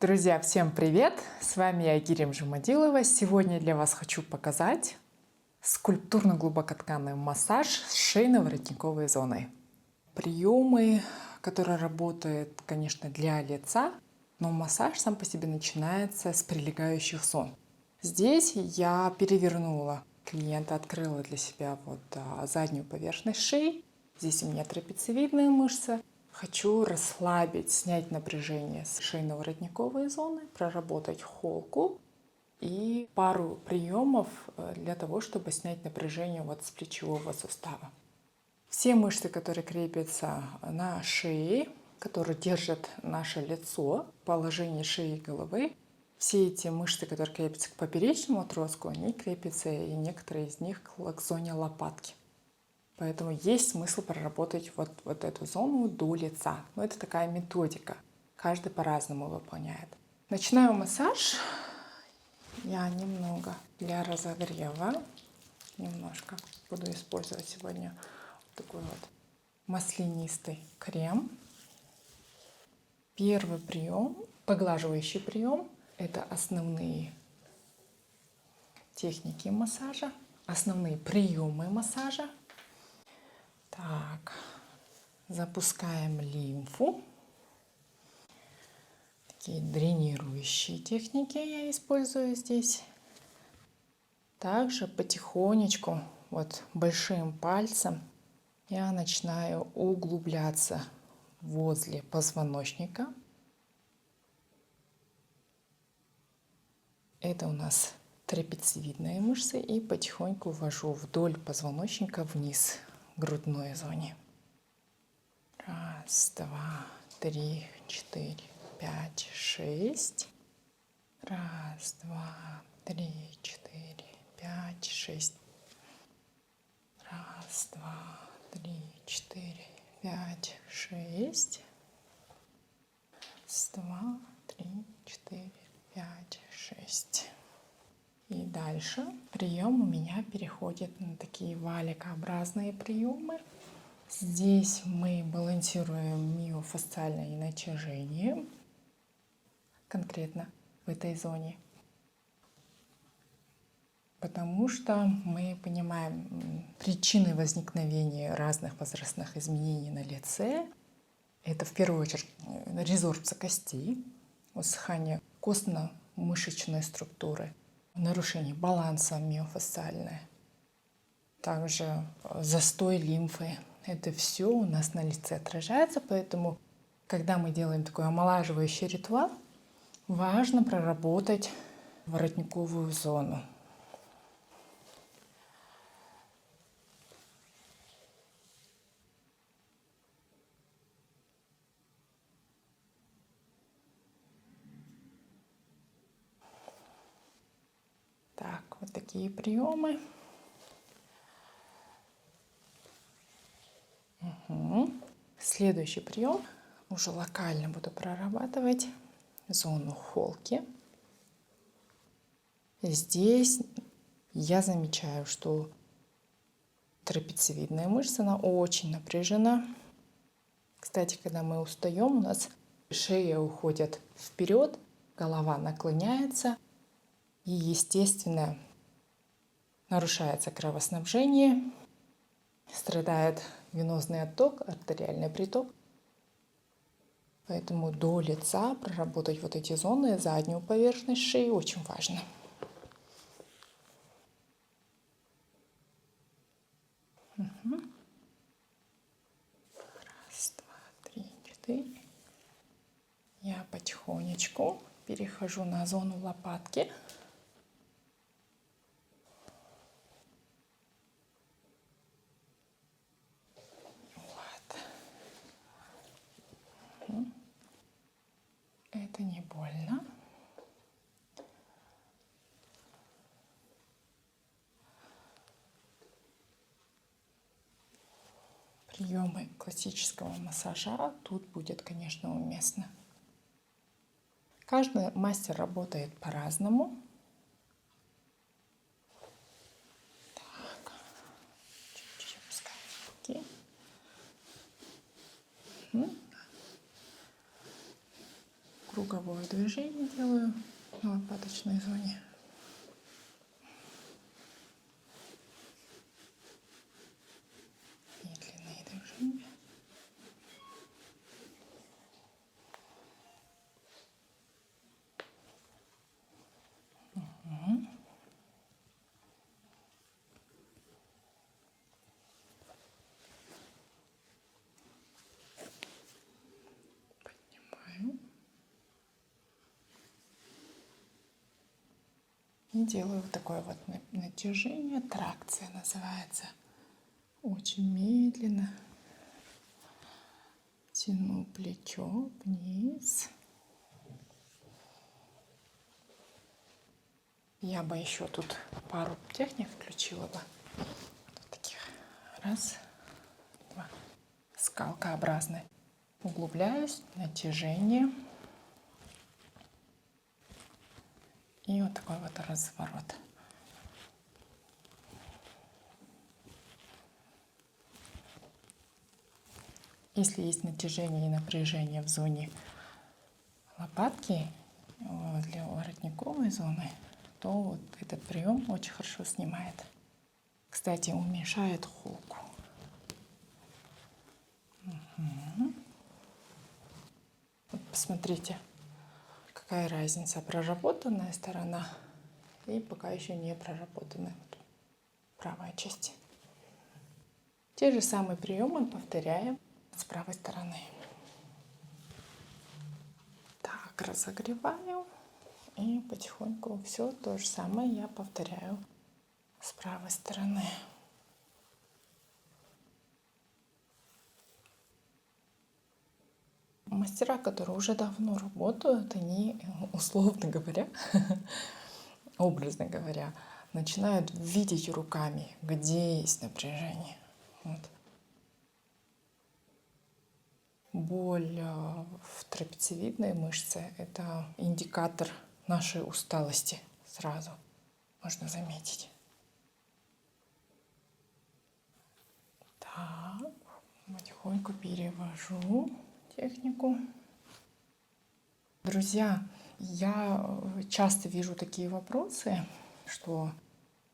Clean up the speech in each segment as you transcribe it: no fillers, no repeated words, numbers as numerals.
Друзья, всем привет! С вами я, Гирим Жумадилова. Сегодня для вас хочу показать скульптурно-глубокотканный массаж с шейно-воротниковой зоной. Приемы, которые работают, конечно, для лица, но массаж сам по себе начинается с прилегающих зон. Здесь я перевернула клиента, открыла для себя заднюю поверхность шеи. Здесь у меня трапециевидная мышца. Хочу расслабить, снять напряжение с шейно-воротниковой зоны, проработать холку и пару приемов для того, чтобы снять напряжение с плечевого сустава. Все мышцы, которые крепятся на шее, которые держат наше лицо в положении шеи и головы, все эти мышцы, которые крепятся к поперечному отростку, они крепятся, и некоторые из них к зоне лопатки. Поэтому есть смысл проработать вот эту зону до лица. Но это такая методика. Каждый по-разному выполняет. Начинаю массаж. Я немного для разогрева. Немножко буду использовать сегодня такой маслянистый крем. Первый прием, поглаживающий прием, это основные техники массажа, основные приемы массажа. Так, запускаем лимфу. Такие дренирующие техники я использую здесь. Также потихонечку, большим пальцем я начинаю углубляться возле позвоночника. Это у нас трапециевидные мышцы, и потихоньку ввожу вдоль позвоночника вниз, к грудной зоне. Раз, два, три, четыре, пять, шесть. Раз, два, три, четыре, пять, шесть. Раз, два, три, четыре, пять, шесть. Раз, два, три, четыре, пять, шесть. И дальше прием у меня переходит на такие валикообразные приемы. Здесь мы балансируем миофасциальное натяжение, конкретно в этой зоне. Потому что мы понимаем причины возникновения разных возрастных изменений на лице. Это в первую очередь резорбция костей, усыхание костно-мышечной структуры, нарушение баланса миофасциальное, также застой лимфы. Это все у нас на лице отражается, поэтому, когда мы делаем такой омолаживающий ритуал, важно проработать воротниковую зону. Так, вот такие приемы. Следующий прием. Уже локально буду прорабатывать зону холки. Здесь я замечаю, что трапециевидная мышца, она очень напряжена. Кстати, когда мы устаем, у нас шея уходит вперед, голова наклоняется, и, естественно, нарушается кровоснабжение, страдает венозный отток, артериальный приток. Поэтому до лица проработать эти зоны, заднюю поверхность шеи очень важно. Раз, два, три, четыре. Я потихонечку перехожу на зону лопатки. Это не больно. Приемы классического массажа тут будет, конечно, уместно. Каждый мастер работает по-разному. Так, чуть-чуть опускаем руки. круговое движение делаю на лопаточной зоне. Медленные движения. Поднимаю. И делаю вот такое вот натяжение, тракция называется. Очень медленно тяну плечо вниз. Я бы еще тут пару техник включила бы. Таких. Раз, два. Скалкообразный. Углубляюсь, натяжение. И вот такой вот разворот. Если есть натяжение и напряжение в зоне лопатки, для воротниковой зоны, то вот этот прием очень хорошо снимает. Кстати, уменьшает холку. Вот посмотрите, какая разница: проработанная сторона и пока еще не проработанная правая часть. Те же самые приемы повторяем с правой стороны. Так, разогреваю. И потихоньку все то же самое я повторяю с правой стороны. Мастера, которые уже давно работают, они, условно говоря, образно говоря, начинают видеть руками, где есть напряжение. Вот. Боль в трапециевидной мышце — это индикатор нашей усталости, сразу можно заметить. Так, потихоньку перевожу технику. Друзья, я часто вижу такие вопросы, что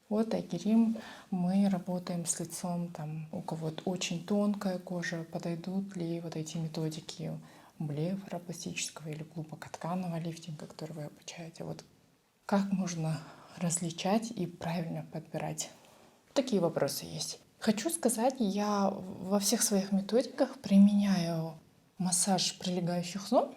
вот, Айгерим, мы работаем с лицом, там, у кого-то очень тонкая кожа, подойдут ли вот эти методики блефаропластического или глубокотканного лифтинга, который вы обучаете? Вот как можно различать и правильно подбирать? Такие вопросы есть. Хочу сказать, я во всех своих методиках применяю массаж прилегающих зон,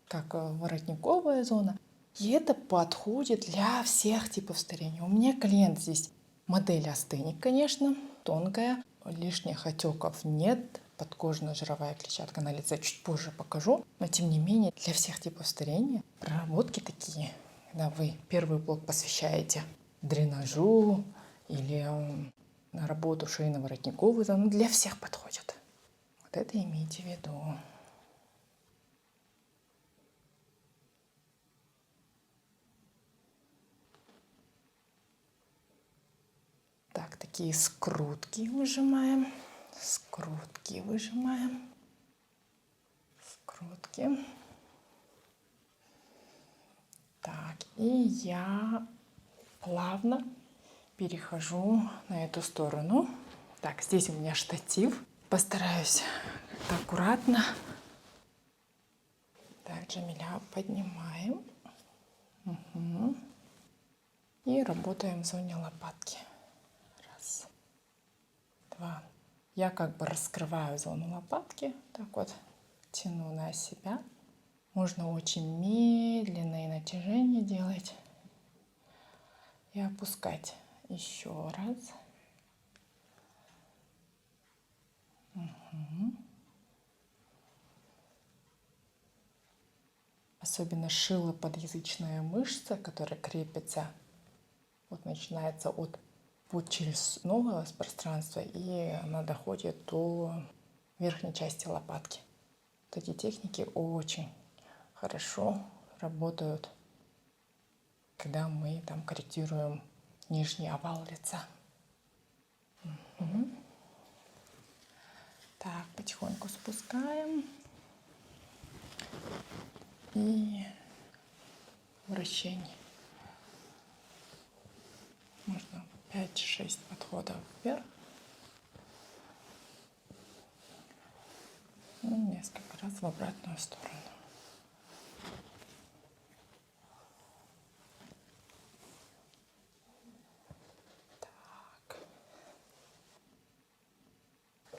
как воротниковая зона. И это подходит для всех типов старения. У меня клиент здесь модель астеник, конечно, тонкая, лишних отеков нет, подкожно-жировая клетчатка на лице чуть позже покажу. Но тем не менее, для всех типов старения проработки такие, когда вы первый блок посвящаете дренажу или на работу шейно-воротниковой зоны, для всех подходит. Вот это имейте в виду. Так, такие скрутки выжимаем. Скрутки выжимаем. Скрутки. Так, и я плавно перехожу на эту сторону. Так, здесь у меня штатив. Постараюсь как-то аккуратно. Так, Джамиля, поднимаем. Угу. И работаем в зоне лопатки. Раз, два. Я как бы раскрываю зону лопатки. Так вот, тяну на себя. Можно очень медленное натяжение делать. И опускать. Еще раз. Угу. Особенно шилоподъязычная мышца, которая крепится, вот начинается от подчелюстного пространства, и она доходит до верхней части лопатки. Вот эти техники очень хорошо работают, когда мы там корректируем нижний овал лица. Угу. Так, потихоньку спускаем. и вращений. Можно 5-6 подходов вверх. И несколько раз в обратную сторону.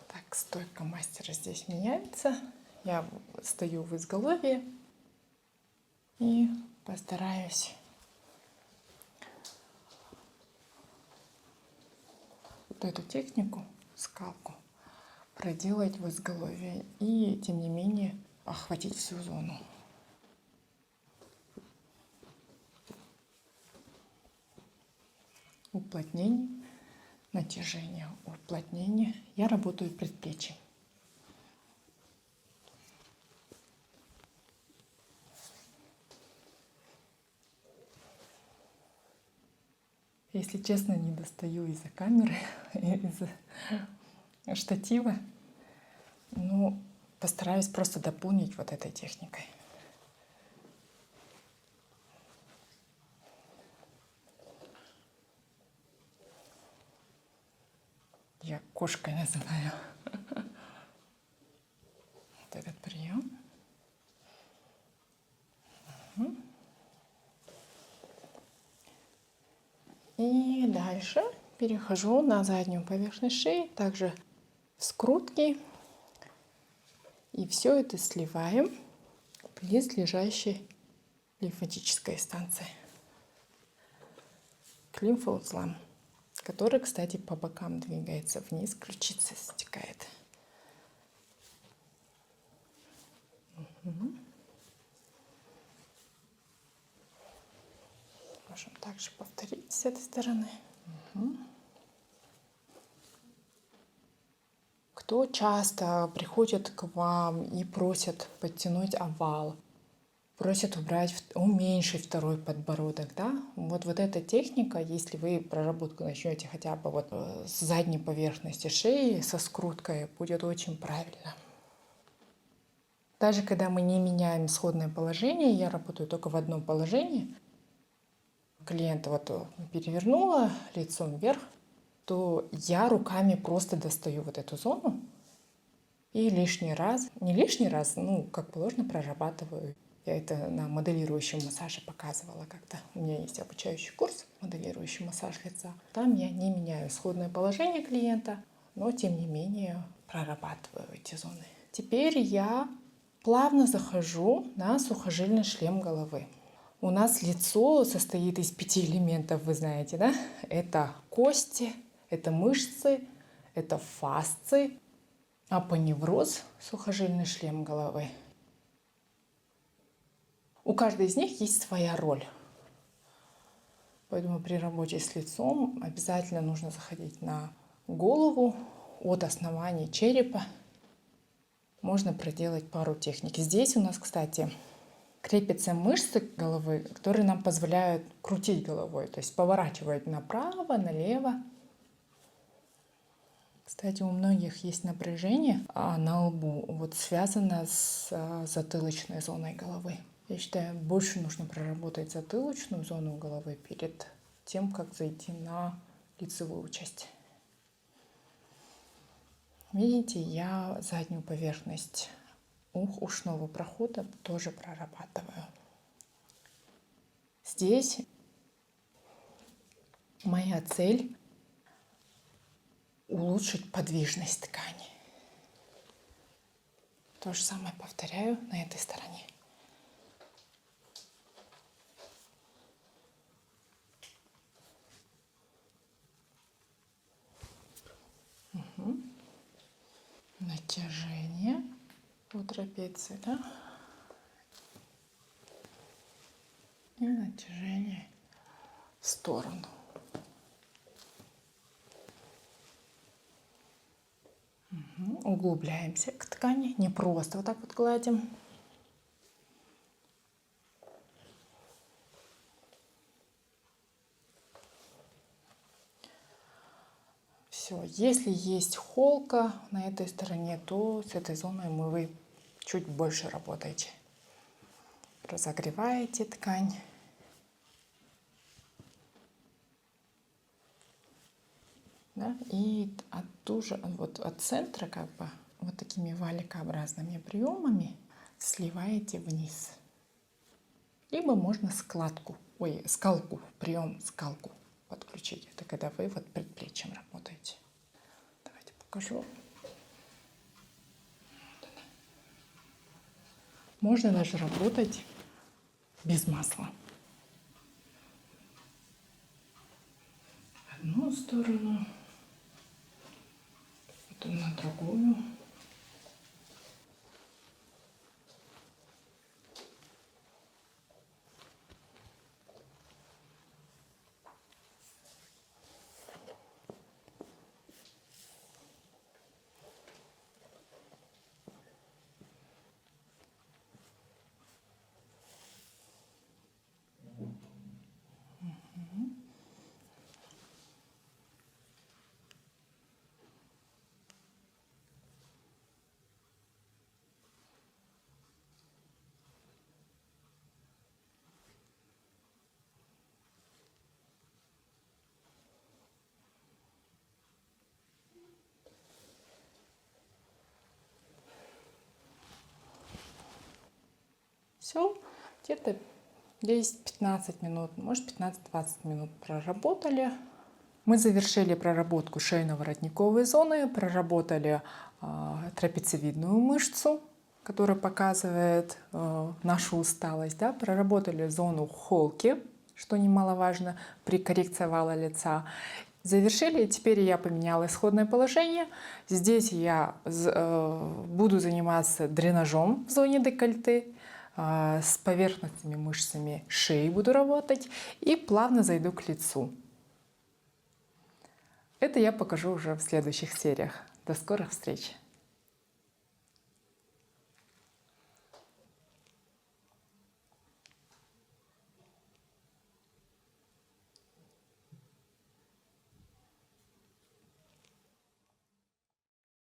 Так, стойка мастера здесь меняется. Я стою в изголовье и постараюсь вот эту технику, скалку, проделать в изголовье и, тем не менее, охватить всю зону. Уплотнение, натяжение, уплотнение. Я работаю предплечьем. Если честно, не достаю из-за камеры, из-за штатива. Но постараюсь просто дополнить вот этой техникой. Я кошкой называю вот этот прием. И дальше перехожу на заднюю поверхность шеи, также скрутки. И все это сливаем в близлежащей лимфатической станции к лимфоузлам, который, кстати, по бокам двигается вниз, ключица стекает. Можем также повторить с этой стороны. Кто часто приходит к вам и просит подтянуть овал, просит уменьшить второй подбородок, да? Вот эта техника, если вы проработку начнете хотя бы с задней поверхности шеи, со скруткой, будет очень правильно. Даже когда мы не меняем исходное положение, я работаю только в одном положении. Клиента перевернула лицом вверх, то я руками просто достаю эту зону и не лишний раз, как положено, прорабатываю. Я это на моделирующем массаже показывала как-то. У меня есть обучающий курс «Моделирующий массаж лица». Там я не меняю исходное положение клиента, но тем не менее прорабатываю эти зоны. Теперь я плавно захожу на сухожильный шлем головы. У нас лицо состоит из 5 элементов, вы знаете, да? Это кости, это мышцы, это фасции, апоневроз, сухожильный шлем головы. У каждой из них есть своя роль. Поэтому при работе с лицом обязательно нужно заходить на голову от основания черепа. Можно проделать пару техник. Здесь у нас, кстати, крепятся мышцы головы, которые нам позволяют крутить головой, то есть поворачивать направо, налево. Кстати, у многих есть напряжение на лбу, связано с затылочной зоной головы. Я считаю, больше нужно проработать затылочную зону головы перед тем, как зайти на лицевую часть. Видите, я заднюю поверхность ушного прохода тоже прорабатываю. Здесь моя цель — улучшить подвижность ткани. То же самое повторяю на этой стороне. Натяжение по трапеции, да? И натяжение в сторону. Углубляемся к ткани, не просто так гладим. Все, если есть холка на этой стороне, то с этой зоной вы чуть больше работаете. разогреваете ткань. Да? И вот от центра как бы вот такими валикообразными приемами сливаете вниз. Либо можно скалку, прием скалку подключить. Это когда вы вот предплечьем работаете. Давайте покажу. Можно даже работать без масла. Одну сторону, потом на другую. Все, где-то 10-15 минут, может 15-20 минут проработали. Мы завершили проработку шейно-воротниковой зоны, проработали трапециевидную мышцу, которая показывает нашу усталость, да? Проработали зону холки, что немаловажно при коррекции овала лица. Завершили, теперь я поменяла исходное положение. Здесь я буду заниматься дренажом в зоне декольте, с поверхностными мышцами шеи буду работать и плавно зайду к лицу. Это я покажу уже в следующих сериях. До скорых встреч!